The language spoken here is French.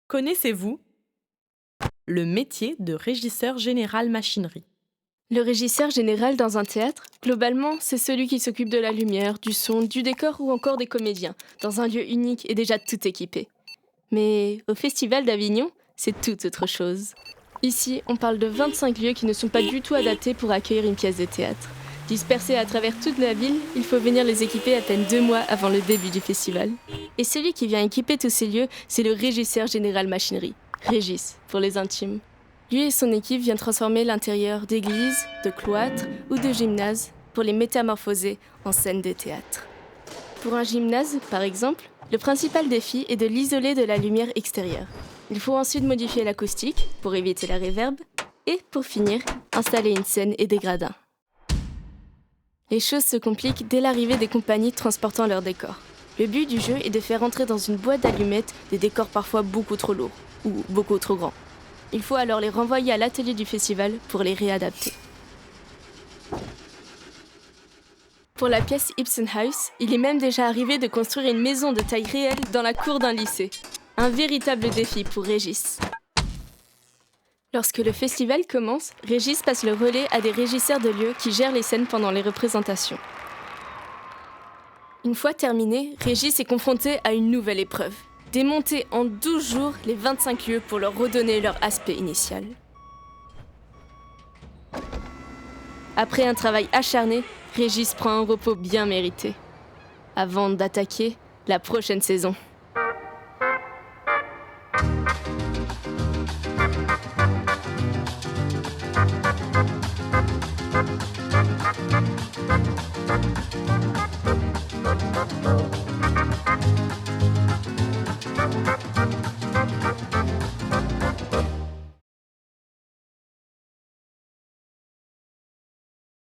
Connaissez-vous le métier de régisseur général machinerie? Le régisseur général dans un théâtre, globalement, c'est celui qui s'occupe de la lumière, du son, du décor ou encore des comédiens, dans un lieu unique et déjà tout équipé. Mais au Festival d'Avignon, c'est tout autre chose. Ici, on parle de 25 lieux qui ne sont pas du tout adaptés pour accueillir une pièce de théâtre. Dispersés à travers toute la ville, il faut venir les équiper à peine 2 mois avant le début du festival. Et celui qui vient équiper tous ces lieux, c'est le régisseur général machinerie, Régis, pour les intimes. Lui et son équipe viennent transformer l'intérieur d'églises, de cloîtres ou de gymnases pour les métamorphoser en scènes de théâtre. Pour un gymnase, par exemple, le principal défi est de l'isoler de la lumière extérieure. Il faut ensuite modifier l'acoustique pour éviter la réverb et, pour finir, installer une scène et des gradins. Les choses se compliquent dès l'arrivée des compagnies transportant leurs décors. Le but du jeu est de faire entrer dans une boîte d'allumettes des décors parfois beaucoup trop lourds ou beaucoup trop grands. Il faut alors les renvoyer à l'atelier du festival pour les réadapter. Pour la pièce Ibsen House, il est même déjà arrivé de construire une maison de taille réelle dans la cour d'un lycée. Un véritable défi pour Régis. Lorsque le festival commence, Régis passe le relais à des régisseurs de lieux qui gèrent les scènes pendant les représentations. Une fois terminé, Régis est confronté à une nouvelle épreuve. Démonter en 12 jours les 25 lieux pour leur redonner leur aspect initial. Après un travail acharné, Régis prend un repos bien mérité, avant d'attaquer la prochaine saison.